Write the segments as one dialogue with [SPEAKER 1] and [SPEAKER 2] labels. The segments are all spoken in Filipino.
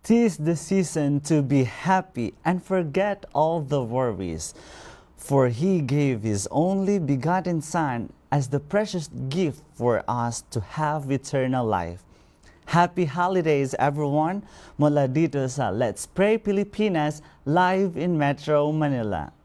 [SPEAKER 1] 'Tis the season to be happy and forget all the worries. For He gave His only begotten Son as the precious gift for us to have eternal life. Happy holidays, everyone! Mula dito sa Let's Pray Pilipinas, live in Metro Manila.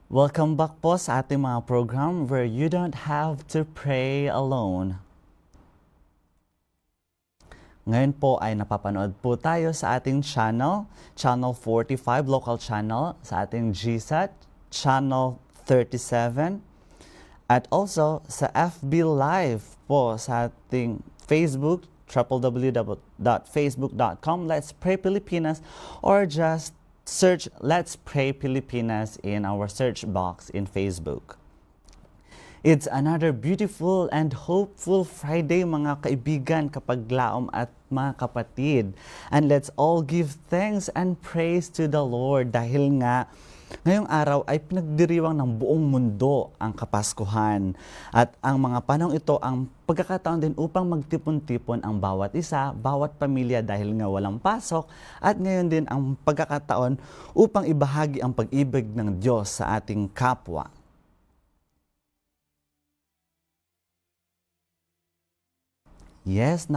[SPEAKER 1] Welcome back po sa ating mga program where you don't have to pray alone. Ngayon po ay napapanood po tayo sa ating channel, Channel 45 local channel, sa ating GSAT, Channel 37, at also sa FB Live po sa ating Facebook, www.facebook.com, Let's Pray Pilipinas, or just search Let's Pray Pilipinas in our search box in Facebook. It's another beautiful and hopeful Friday, mga kaibigan, kapaglaom at mga kapatid. And let's all give thanks and praise to the Lord dahil nga ngayong araw ay pinagdiriwang ng buong mundo ang Kapaskuhan. At ang mga panahon ito ang pagkakataon din upang magtipon-tipon ang bawat isa, bawat pamilya dahil nga walang pasok. At ngayon din ang pagkakataon upang ibahagi ang pag-ibig ng Diyos sa ating kapwa. Yes,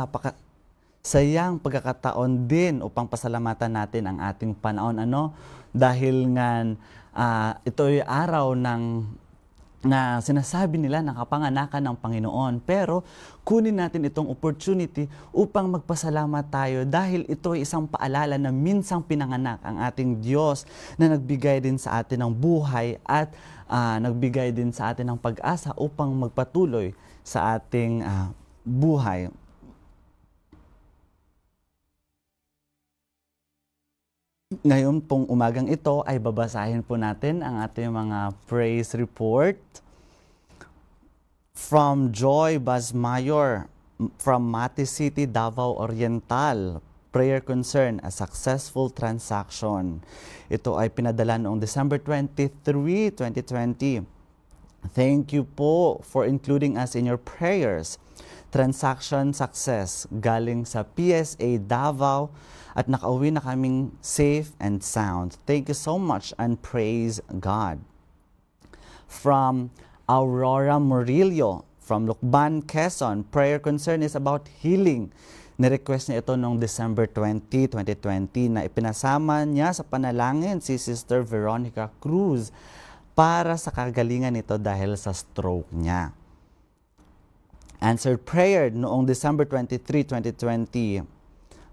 [SPEAKER 1] sayang pagkakataon din upang pasalamatan natin ang ating panahon, dahil nga ito ay araw na sinasabi nila na kapanganakan ng Panginoon. Pero kunin natin itong opportunity upang magpasalamat tayo dahil ito ay isang paalala na minsang pinanganak ang ating Diyos na nagbigay din sa atin ng buhay at nagbigay din sa atin ng pag-asa upang magpatuloy sa ating buhay. Ngayon pong umagang ito ay babasahin po natin ang ating mga praise report from Joy Basmayor from Mati City, Davao Oriental. Prayer concern, a successful transaction. Ito ay pinadala noong December 23, 2020. Thank you po for including us in your prayers. Transaction success galing sa PSA Davao at nakauwi na kaming safe and sound. Thank you so much and praise God. From Aurora Murillo from Lucban, Quezon, prayer concern is about healing. Nirequest niya ito noong December 20, 2020 na ipinasama niya sa panalangin si Sister Veronica Cruz para sa kagalingan nito dahil sa stroke niya. Answered prayer noong December 23, 2020.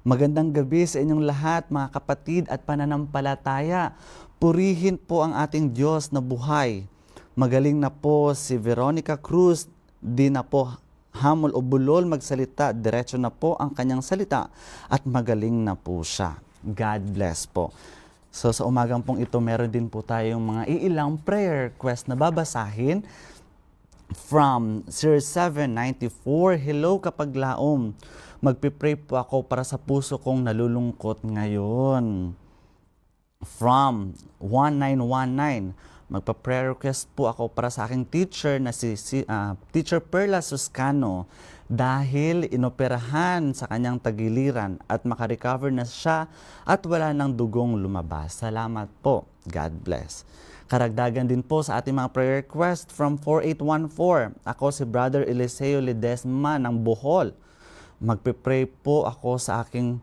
[SPEAKER 1] Magandang gabi sa inyong lahat, mga kapatid at pananampalataya. Purihin po ang ating Diyos na buhay. Magaling na po si Veronica Cruz, di na po hamol o bulol magsalita. Diretso na po ang kanyang salita at magaling na po siya. God bless po. So sa umagang pong ito, meron din po tayong mga iilang prayer request na babasahin. From 0794, hello kapaglaom. Magpipray po ako para sa puso kong nalulungkot ngayon. From 1919, magpa-prayer request po ako para sa aking teacher na si Teacher Perla Suscano dahil inoperahan sa kanyang tagiliran at makarecover na siya at wala nang dugong lumabas. Salamat po. God bless. Karagdagan din po sa ating mga prayer request from 4814. Ako si Brother Eliseo Ledesma ng Bohol. Magpipray po ako sa aking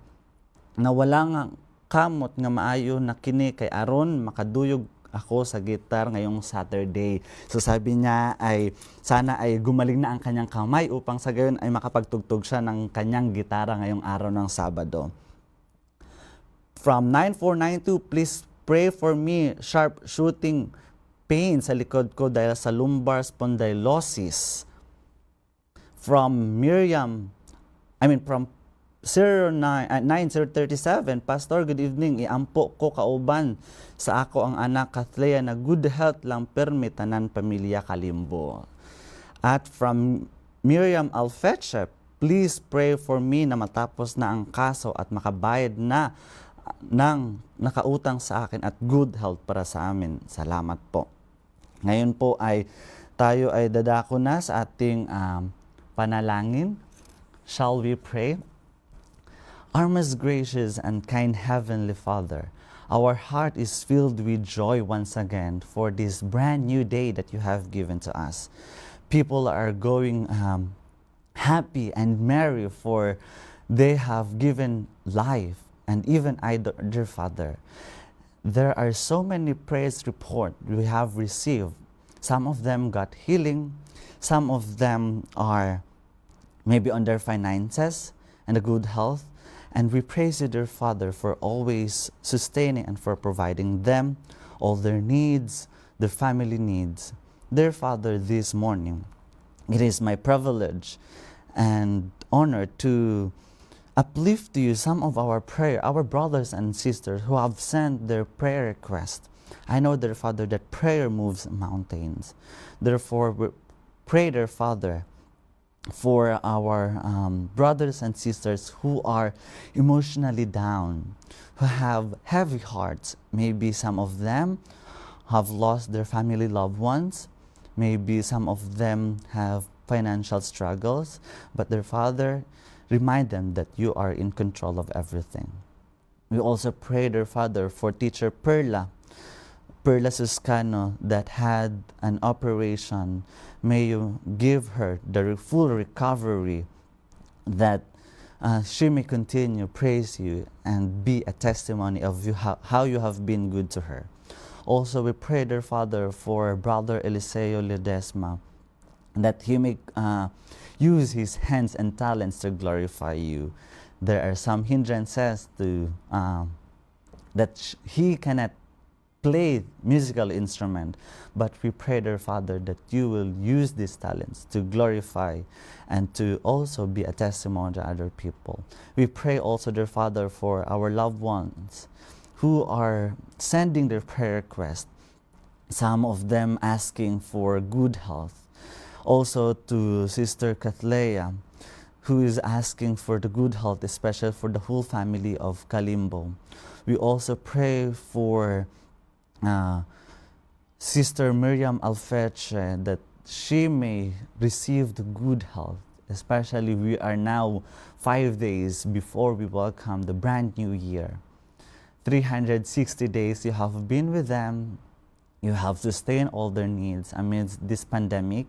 [SPEAKER 1] nawalang kamot nga maayo na kini kay aron makaduyog ako sa gitar ngayong Saturday. So sabi niya ay sana ay gumaling na ang kanyang kamay upang sa gayon ay makapagtugtog siya ng kanyang gitara ngayong araw ng Sabado. From 9492, please pray for me, sharp shooting pain sa likod ko dahil sa lumbar spondylosis. From 9037, Pastor, good evening. Iampo ko kauban sa ako ang anak Kathleen na good health lang permi tanan pamilya Kalimbo. At from Miriam Alfeche, please pray for me na matapos na ang kaso at makabayad na ng nakautang sa akin at good health para sa amin. Salamat po. Ngayon po ay tayo ay dadako na sa ating panalangin. Shall we pray? Our most gracious and kind Heavenly Father, our heart is filled with joy once again for this brand new day that you have given to us. People are going happy and merry for they have given life, and even I, dear Father. There are so many praise reports we have received. Some of them got healing, some of them are maybe on their finances and a good health. And we praise you, dear Father, for always sustaining and for providing them all their needs, their family needs. Dear Father, this morning, it is my privilege and honor to uplift to you some of our brothers and sisters who have sent their prayer request. I know, dear Father, that prayer moves mountains. Therefore, we pray, dear Father, for our brothers and sisters who are emotionally down, who have heavy hearts. Maybe some of them have lost their family loved ones. Maybe some of them have financial struggles. But their Father, remind them that you are in control of everything. We also pray, dear Father, for teacher Perla Suscano that had an operation. May you give her the full recovery, that she may continue praise you and be a testimony of you, how you have been good to her. Also, we pray, dear Father, for Brother Eliseo Ledesma, that he may use his hands and talents to glorify you. There are some hindrances to that he cannot play musical instrument, but we pray, dear Father, that you will use these talents to glorify and to also be a testimony to other people. We pray also, dear Father, for our loved ones who are sending their prayer requests, some of them asking for good health. Also to Sister Kathleen, who is asking for the good health, especially for the whole family of Kalimbo. We also pray for Sister Miriam Alfeche, that she may receive the good health. Especially, we are now 5 days before we welcome the brand new year. 360 days you have been with them. You have sustained all their needs amidst this pandemic,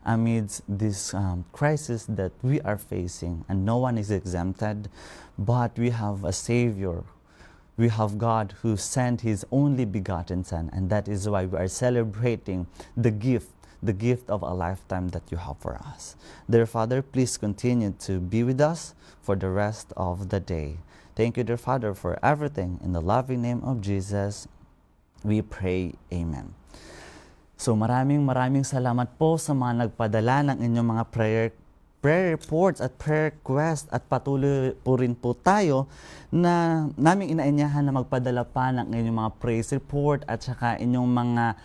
[SPEAKER 1] amidst this crisis that we are facing, and no one is exempted. But we have a Savior. We have God who sent His only begotten Son, and that is why we are celebrating the gift of a lifetime that you have for us. Dear Father, please continue to be with us for the rest of the day. Thank you, dear Father, for everything. In the loving name of Jesus, we pray. Amen. So maraming salamat po sa mga nagpadala ng inyong mga prayer reports at prayer requests, at patuloy po rin po tayo na naming inaanyahan na magpadala pa ng inyong mga praise report at saka inyong mga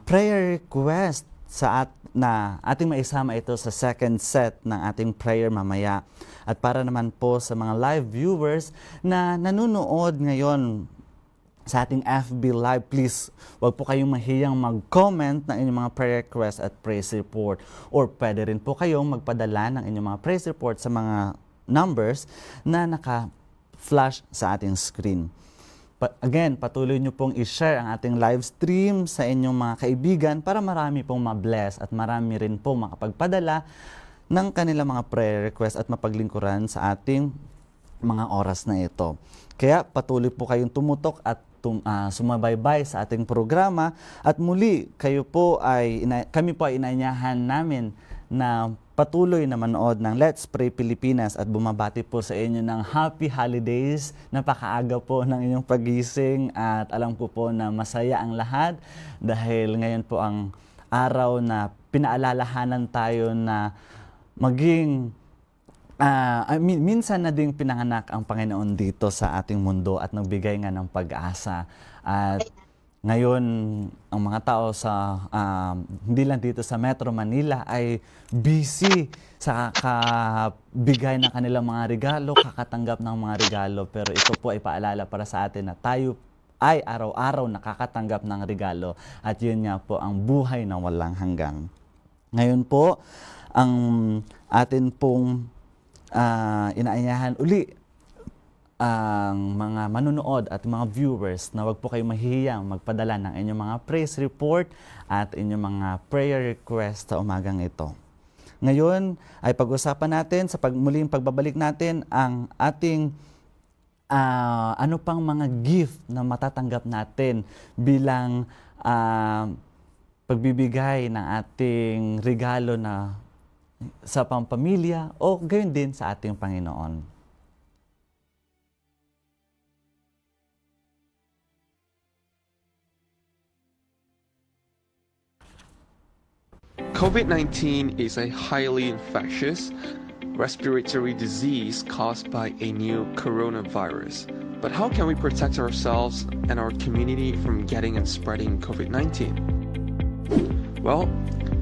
[SPEAKER 1] prayer request na ating maisama ito sa second set ng ating prayer mamaya. At para naman po sa mga live viewers na nanonood ngayon sa ating FB Live, please wag po kayong mahiyang mag-comment ng inyong mga prayer request at praise report, or pwede rin po kayong magpadala ng inyong mga praise report sa mga numbers na naka-flash sa ating screen. Again, patuloy nyo pong i-share ang ating live stream sa inyong mga kaibigan para marami pong ma-bless at marami rin pong makapagpadala ng kanilang mga prayer request at mapaglingkuran sa ating mga oras na ito. Kaya patuloy po kayong tumutok at sumabaybay sa ating programa, at muli kami po ay inaanyahan namin na patuloy na manood ng Let's Pray Pilipinas at bumabati po sa inyo ng Happy Holidays. Napakaaga po ng inyong pagising at alam ko po na masaya ang lahat dahil ngayon po ang araw na pinaalalahanan tayo na maging I mean, minsan na ding pinanganak ang Panginoon dito sa ating mundo at nagbigay nga ng pag-asa. At ngayon, ang mga tao sa, hindi lang dito sa Metro Manila ay busy sa kakabigay ng kanilang mga regalo, kakatanggap ng mga regalo. Pero ito po ay paalala para sa atin na tayo ay araw-araw nakakatanggap ng regalo. At yun nga po ang buhay na walang hanggan. Ngayon po, ang atin pong inaanyahan uli ang mga manunood at mga viewers na wag po kayo mahihiyang magpadala ng inyong mga praise report at inyong mga prayer request sa umagang ito. Ngayon ay pag-usapan natin sa muling pagbabalik natin ang ating ano pang mga gift na matatanggap natin bilang pagbibigay ng ating regalo na sa pampamilya o gayon din sa ating Panginoon.
[SPEAKER 2] COVID-19 is a highly infectious respiratory disease caused by a new coronavirus. But how can we protect ourselves and our community from getting and spreading COVID-19? Well,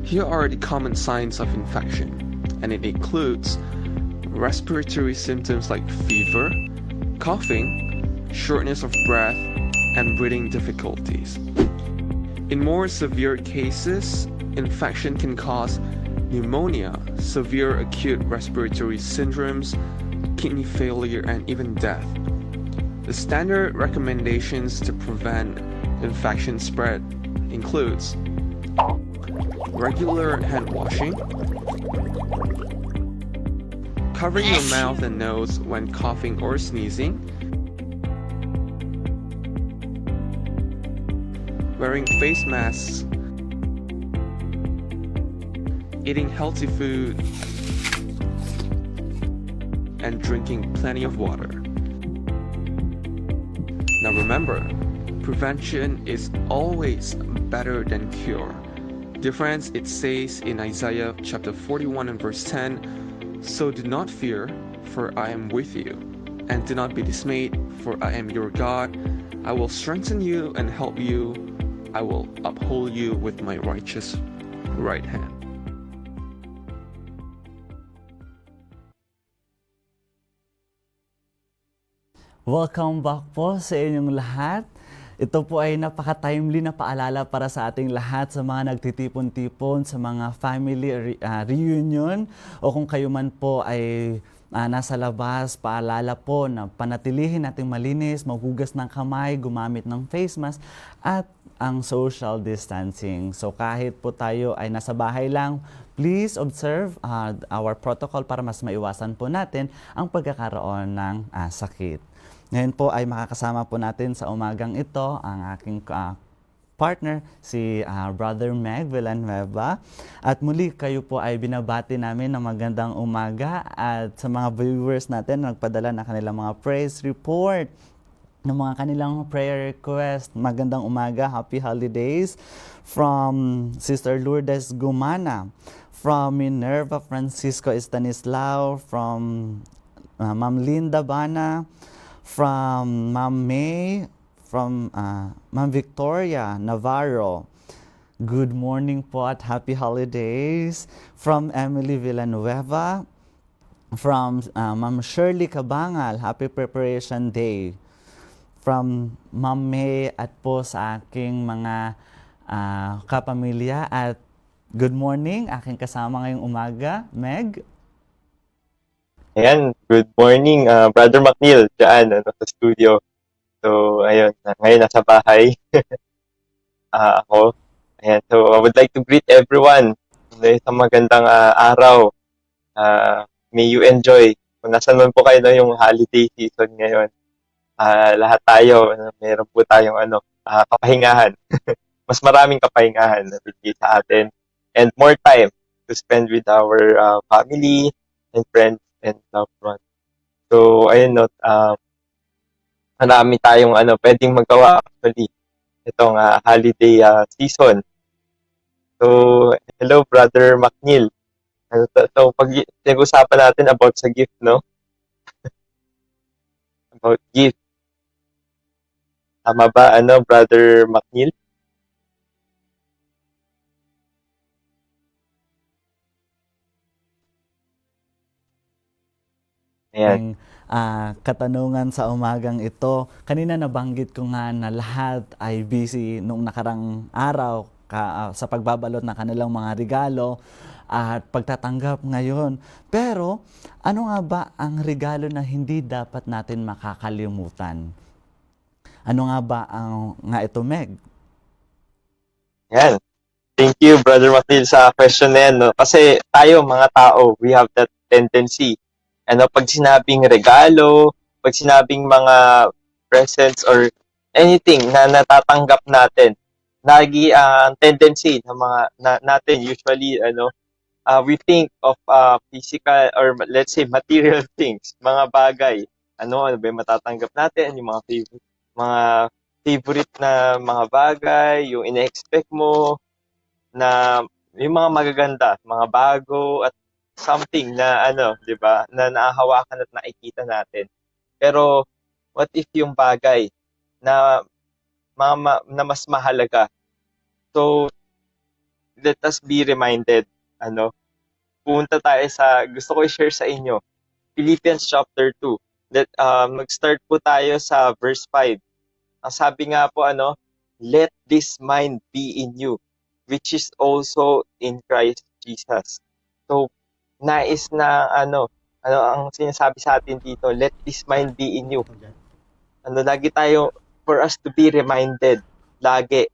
[SPEAKER 2] here are the common signs of infection, and it includes respiratory symptoms like fever, coughing, shortness of breath, and breathing difficulties. In more severe cases, infection can cause pneumonia, severe acute respiratory syndromes, kidney failure, and even death. The standard recommendations to prevent infection spread includes regular hand washing, covering your mouth and nose when coughing or sneezing, wearing face masks, eating healthy food, and drinking plenty of water. Now remember, prevention is always better than cure. Difference it says in Isaiah chapter 41 and verse 10, "So do not fear, for I am with you, and do not be dismayed, for I am your God. I will strengthen you and help you. I will uphold you with my righteous right hand."
[SPEAKER 1] Welcome back po sa inyong lahat. Ito po ay napaka-timely na paalala para sa ating lahat sa mga nagtitipon-tipon, sa mga family reunion o kung kayo man po ay nasa labas, paalala po na panatilihin nating malinis, maghugas ng kamay, gumamit ng face mask at ang social distancing. So kahit po tayo ay nasa bahay lang, please observe our protocol para mas maiwasan po natin ang pagkakaroon ng sakit. Ngayon po ay makakasama po natin sa umagang ito ang aking partner, si Brother Meg Villanueva. At muli kayo po ay binabati namin ng magandang umaga at sa mga viewers natin nagpadala na kanilang mga praise report, ng mga kanilang prayer request. Magandang umaga, happy holidays from Sister Lourdes Gumana, from Minerva Francisco Estanislao, from Ma'am Linda Bana, from Ma'am May, from Ma'am Victoria Navarro. Good morning po at happy holidays. From Emily Villanueva, from Ma'am Shirley Cabangal, happy preparation day. From Ma'am May at po sa aking mga kapamilya at good morning, aking kasama ngayong umaga, Meg.
[SPEAKER 3] Ayan, good morning, Brother McNeil, dyan, sa studio. So, ayun, ngayon nasa bahay. Ako. Ayan, so I would like to greet everyone sa magandang araw. May you enjoy. Kung nasan man po kayo na yung holiday season ngayon, lahat tayo, meron po tayong kapahingahan. Mas maraming kapahingahan na bigay sa atin. And more time to spend with our family and friends and loved ones. So, ayun, marami tayong pwedeng magawa actually itong holiday season. So, hello Brother McNeil. So pag nag-usapan natin about sa gift, no? About gift. Tama ba, Brother McNeil? Ayan.
[SPEAKER 1] Katanungan sa umagang ito. Kanina nabanggit ko nga na lahat ay busy noong nakarang araw sa pagbabalot ng kanilang mga regalo at pagtatanggap ngayon. Pero ano nga ba ang regalo na hindi dapat natin makakalimutan? Ano nga ba ang nga ito, Meg?
[SPEAKER 3] Ayan. Thank you, Brother McNeil, sa question na yan, no? Kasi tayo, mga tao, we have that tendency. Pag sinabing regalo, pag sinabing mga presents or anything na natatanggap natin, lagi ang tendency ng mga natin usually we think of physical or let's say material things, mga bagay. Ano ba yung matatanggap natin, yung mga favorite na mga bagay, yung ina-expect mo na yung mga magaganda, mga bago at something na 'di ba, na nahahawakan at nakikita natin. Pero what if yung bagay na na mas mahalaga? So let us be reminded, pumunta tayo sa gusto ko i-share sa inyo, Philippians chapter 2. Mag-start po tayo sa verse 5. Ang sabi nga po let this mind be in you, which is also in Christ Jesus. So, nais na ano ang sinasabi sa atin dito, let this mind be in you. Lagi tayo, for us to be reminded, lagi.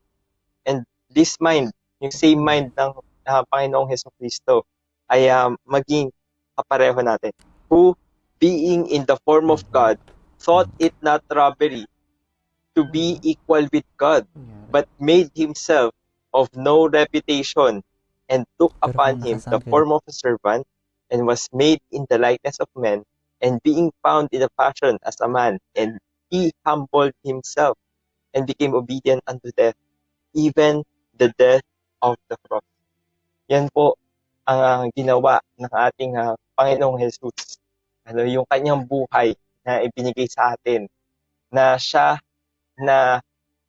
[SPEAKER 3] And this mind, yung same mind ng Panginoong Hesukristo, ay maging kapareho natin. Who, being in the form of God, thought it not robbery to be equal with God, but made himself of no reputation, and took
[SPEAKER 1] Pero
[SPEAKER 3] upon
[SPEAKER 1] kung
[SPEAKER 3] him the
[SPEAKER 1] nakasangkit.
[SPEAKER 3] form of a servant, and was made in the likeness of men, and being found in the fashion as a man, and he humbled himself, and became obedient unto death, even the death of the cross. Yan po ang ginawa ng ating Panginoong Jesus. Yung kanyang buhay na ibinigay sa atin, na siya na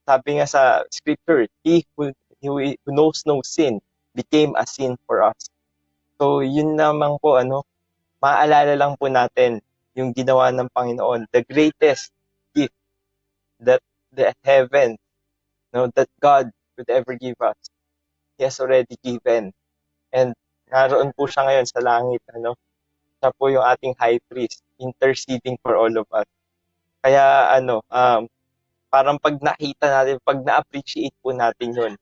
[SPEAKER 3] sabi nga sa scripture, who knows no sin became a sin for us. So yun naman po maaalala lang po natin yung ginawa ng Panginoon, the greatest gift that the heaven, that God could ever give us. He has already given. And naroon po siya ngayon sa langit, siya po yung ating high priest, interceding for all of us. Kaya parang pag nakita natin, pag na-appreciate po natin yun,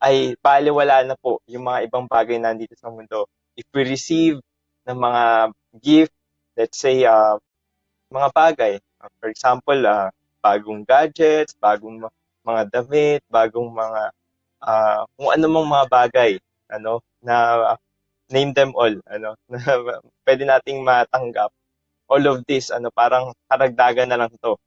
[SPEAKER 3] ay baliwala na po yung mga ibang bagay na nandito sa mundo. If we receive ng mga gift, let's say, mga bagay, for example, bagong gadgets, bagong mga damit, bagong mga, kung ano mang mga bagay, na name them all, na pwede nating matanggap. All of this, parang karagdagan na lang to.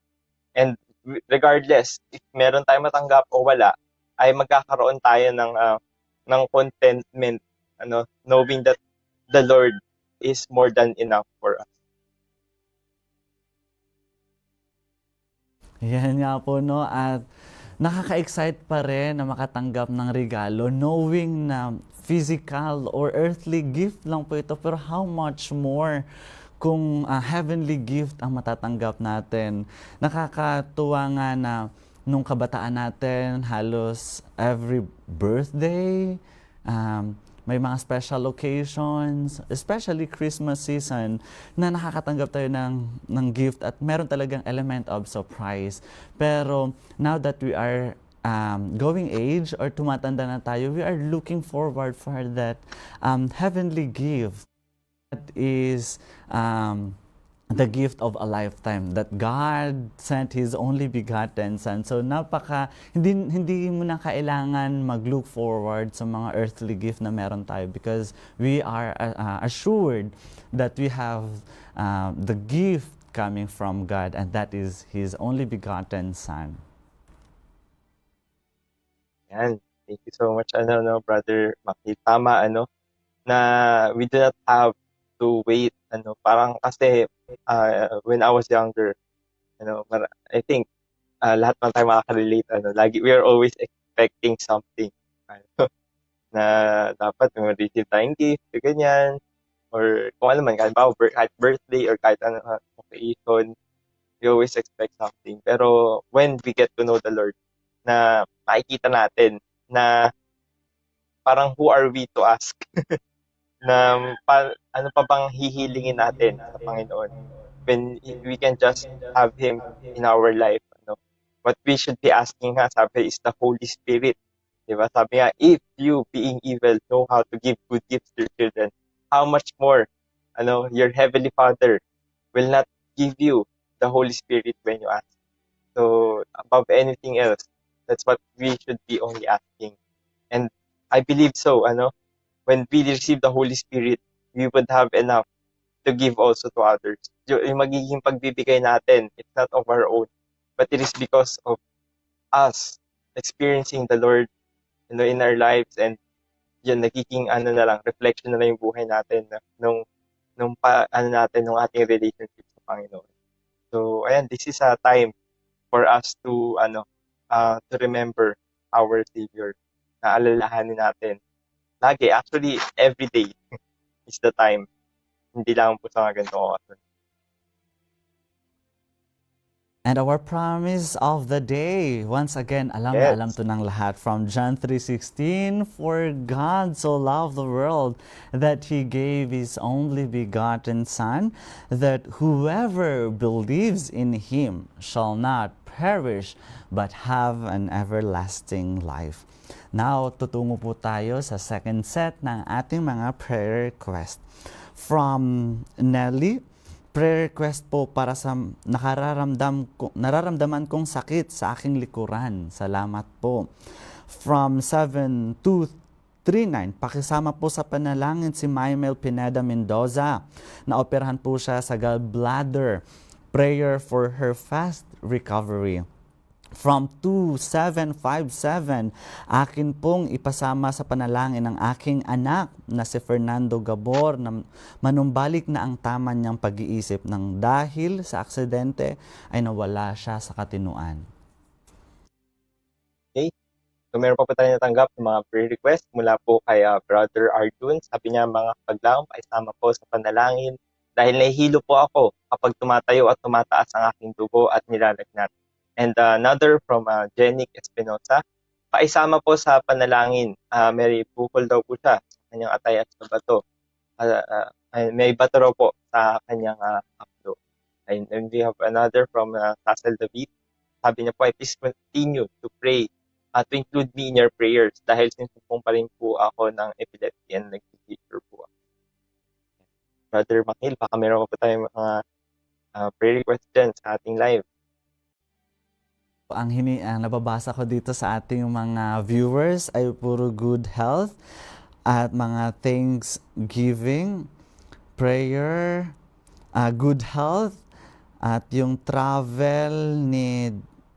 [SPEAKER 3] And regardless, if meron tayong matanggap o wala, ay magkakaroon tayo ng contentment, knowing that the Lord is more than enough for us.
[SPEAKER 1] Yan nga po, no? At nakaka-excite pa rin na makatanggap ng regalo knowing na physical or earthly gift lang po ito, pero how much more kung heavenly gift ang matatanggap natin. Nakakatuwa nga na nung kabataan natin, halos every birthday, may mga special occasions, especially Christmas season, na nakakatanggap tayo ng gift at meron talagang element of surprise. Pero now that we are going age or tumatanda na tayo, we are looking forward for that heavenly gift. That is the gift of a lifetime, that God sent His only begotten Son. So hindi mo na kailangan mag-look forward sa mga earthly gift na meron tayo, because we are assured that we have the gift coming from God, and that is His only begotten Son.
[SPEAKER 3] Yan. Thank you so much, Brother Maki. Tama, na we do not have to wait. Parang kasi when I was younger, I think lahat man tayo makaka-relate. Lagi we are always expecting something. Ano, na dapat may ma-receive tayong gift, ganyan. Or kung ano man, kahit birthday or kahit ano occasion, we always expect something. Pero when we get to know the Lord, na makikita natin na parang who are we to ask na ano pa bang hihilingin natin sa Panginoon when we can just have Him in our life. What we should be asking nga, sabi, is the Holy Spirit. Diba? Sabi nga, if you, being evil, know how to give good gifts to your children, how much more, your Heavenly Father will not give you the Holy Spirit when you ask. So, above anything else, that's what we should be only asking. And I believe so, when we receive the Holy Spirit, we would have enough to give also to others. Yung magiging pagbibigay natin, it's not of our own, but it is because of us experiencing the Lord, in our lives, and yun, nagiging na lang, reflection na lang yung buhay natin natin, nung ating relationship sa Panginoon. So, ayan, this is a time for us to remember our Savior, na alalahanin natin. Lagi, actually, every day is the time. Hindi lang po sa mga ganito occasion.
[SPEAKER 1] And our promise of the day, once again, alam na
[SPEAKER 3] Yes.
[SPEAKER 1] alam to ng lahat from John 3:16, for God so loved the world that He gave His only begotten Son, that whoever believes in Him shall not perish but have an everlasting life. Now, tutungo po tayo sa second set ng ating mga prayer request. From Nelly, prayer request po para sa nararamdaman kong sakit sa aking likuran. Salamat po. From 7239, pakisama po sa panalangin si Maymel Pineda Mendoza. Naoperahan po siya sa gallbladder. Prayer for her fast recovery. From 2757, akin pong ipasama sa panalangin ng aking anak na si Fernando Gabor na manumbalik na ang tama niyang pag-iisip ng dahil sa aksidente ay nawala siya sa katinuan.
[SPEAKER 3] Okay? So, meron pa po tayo natanggap ng mga prayer request mula po kay Brother Arjun. Sabi niya, mga kapaglaong, paisama po sa panalangin dahil nahihilo po ako kapag tumatayo at tumataas ang aking dugo at nilalagnat. And another from Jenic Espinosa, paisama po sa panalangin. May bukol daw po siya sa kanyang atay at sa bato. May bato raw po sa kanyang apdo. And we have another from Cecil David. Sabi niya po, please continue to pray to include me in your prayers dahil sinusumpong pa rin po ako ng epilepsy and nag-fever po. Brother Makil, baka meron pa tayong mga prayer request dyan sa ating live.
[SPEAKER 1] Ang nababasa ko dito sa ating mga viewers ay puro good health at mga thanksgiving, prayer, good health, at yung travel ni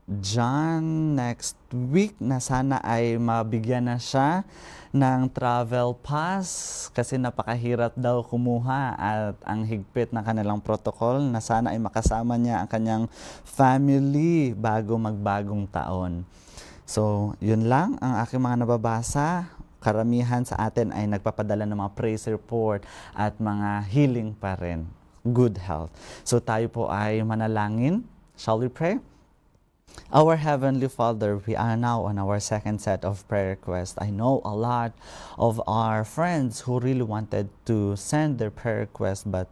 [SPEAKER 1] John next week na sana ay mabigyan na siya ng travel pass kasi napakahirap daw kumuha at ang higpit ng kanilang protocol na sana ay makasama niya ang kanyang family bago magbagong taon. So, yun lang ang aking mga nababasa. Karamihan sa atin ay nagpapadala ng mga praise report at mga healing pa rin. Good health. So, tayo po ay manalangin. Shall we pray? Our Heavenly Father, we are now on our second set of prayer requests. I know a lot of our friends who really wanted to send their prayer requests, but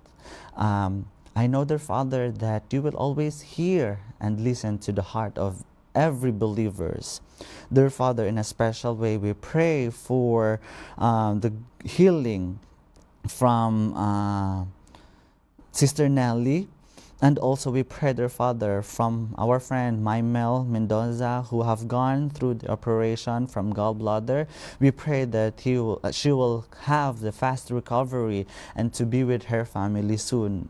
[SPEAKER 1] I know, dear Father, that you will always hear and listen to the heart of every believers. Dear Father, in a special way, we pray for the healing from Sister Nelly. And also we pray, dear Father, from our friend Maymel Mendoza, who have gone through the operation from gallbladder. We pray that she will have the fast recovery and to be with her family soon.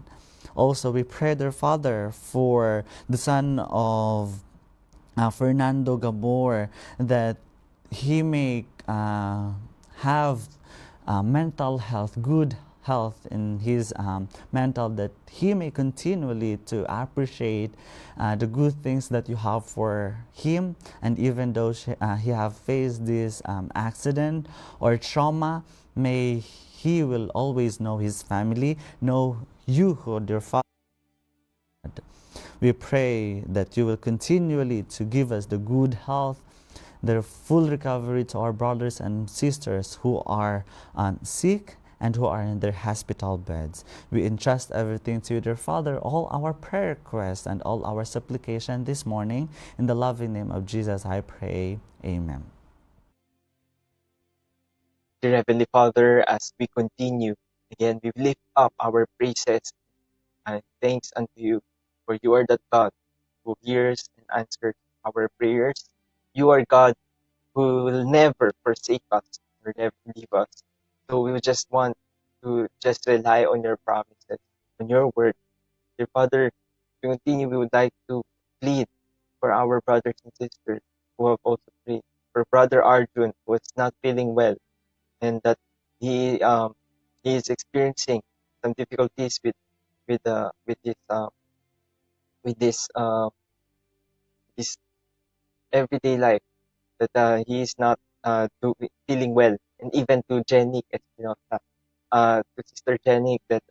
[SPEAKER 1] Also, we pray, dear Father, for the son of Fernando Gabor, that he may have mental health, good health in his mental, that he may continually to appreciate the good things that you have for him. And even though he have faced this accident or trauma, may he will always know his family, know you who dear Father. We pray that you will continually to give us the good health, the full recovery to our brothers and sisters who are sick and who are in their hospital beds. We entrust everything to you, dear Father, all our prayer requests and all our supplication this morning. In the loving name of Jesus, I pray. Amen.
[SPEAKER 3] Dear Heavenly Father, as we continue, again, we lift up our praises and thanks unto you, for you are that God who hears and answers our prayers. You are God who will never forsake us or never leave us. So we just want to just rely on your promises, on your word. Dear Father, to continue, we would like to plead for our brothers and sisters who have also prayed. For Brother Arjun, who is not feeling well, and that he is experiencing some difficulties with with this everyday life, that he is not feeling well. And even to Jenny Espinosa, to Sister Jenny, that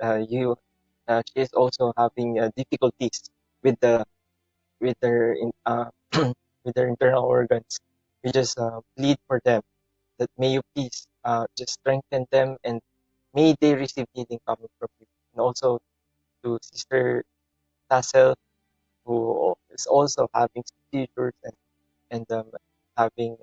[SPEAKER 3] she is also having difficulties with her with her internal organs. We just plead for them, that may you please just strengthen them, and may they receive healing coming from you. And also to Sister Tassel, who is also having seizures and having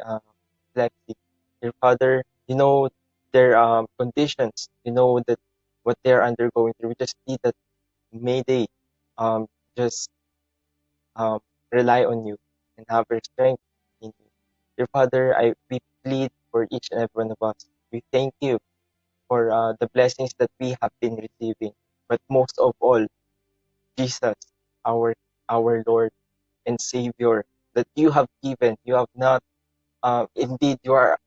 [SPEAKER 3] epilepsy. Dear Father, you know their conditions, you know that what they're undergoing through. We just need that may they um, just rely on you and have their strength in you. Dear Father, we plead for each and every one of us. We thank you for the blessings that we have been receiving, but most of all, Jesus, our our Lord and Savior, that you have given. You have not. Indeed, you are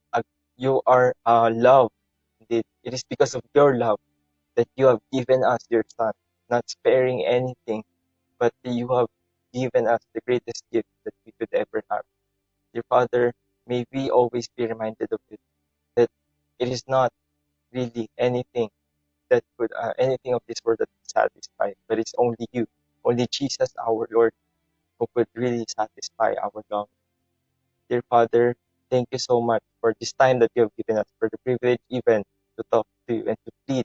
[SPEAKER 3] love. Indeed, it is because of your love that you have given us your Son, not sparing anything, but you have given us the greatest gift that we could ever have. Dear Father, may we always be reminded of it, that it is not really anything that could anything of this world that could satisfy, but it's only you, only Jesus, our Lord, who could really satisfy our longing. Dear Father, thank you so much for this time that you have given us, for the privilege even to talk to you and to plead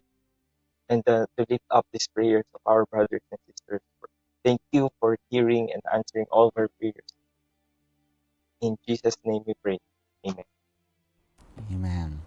[SPEAKER 3] and to lift up these prayers of our brothers and sisters. Thank you for hearing and answering all of our prayers. In Jesus' name we pray. Amen.
[SPEAKER 1] Amen.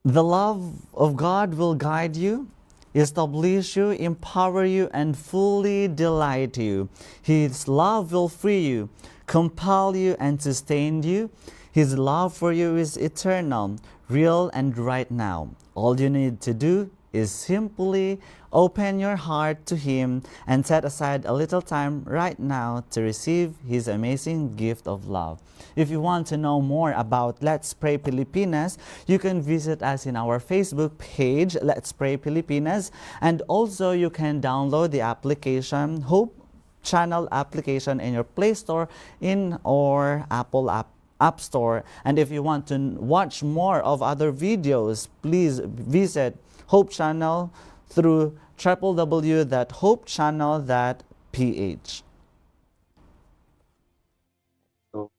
[SPEAKER 1] The love of God will guide you, establish you, empower you, and fully delight you. His love will free you, compel you, and sustain you. His love for you is eternal, real, and right now. All you need to do is simply open your heart to Him and set aside a little time right now to receive His amazing gift of love. If you want to know more about Let's Pray Pilipinas, you can visit us in our Facebook page, Let's Pray Pilipinas, and also you can download the application, Hope Channel application, in your Play Store in or Apple App Store. And if you want to watch more of other videos, please visit Hope Channel through www.hopechannel.ph.
[SPEAKER 3] So,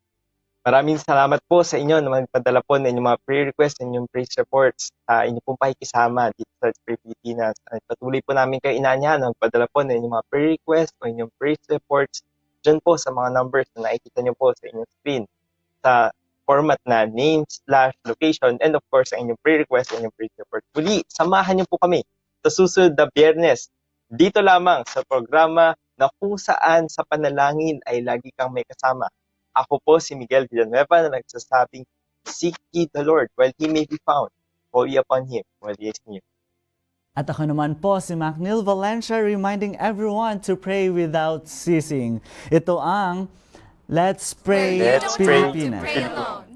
[SPEAKER 3] maraming salamat po sa inyo na magpadala po ng inyong mga prayer requests and inyong praise reports. Inyo pong pakikisama dito sa Pilipinas. At patuloy po namin kayo inaanyahan na magpadala po ng inyong mga prayer requests o inyong praise reports dyan po sa mga numbers na nakikita nyo po sa inyong screen, sa format na name/location, and of course ang inyong prayer request and inyong praise report. Muli, samahan niyo po kami sa susunod na Biyernes dito lamang sa programa na kung saan sa panalangin ay lagi kang may kasama. Ako po si Miguel Villanueva na nagsasabing, seek ye the Lord while He may be found. Call ye upon Him while He is near.
[SPEAKER 1] At ako naman po si Macnil Valencia, reminding everyone to pray without ceasing. Ito ang Let's Pray
[SPEAKER 3] Let's pray.
[SPEAKER 1] Pilipinas.
[SPEAKER 4] Pray alone.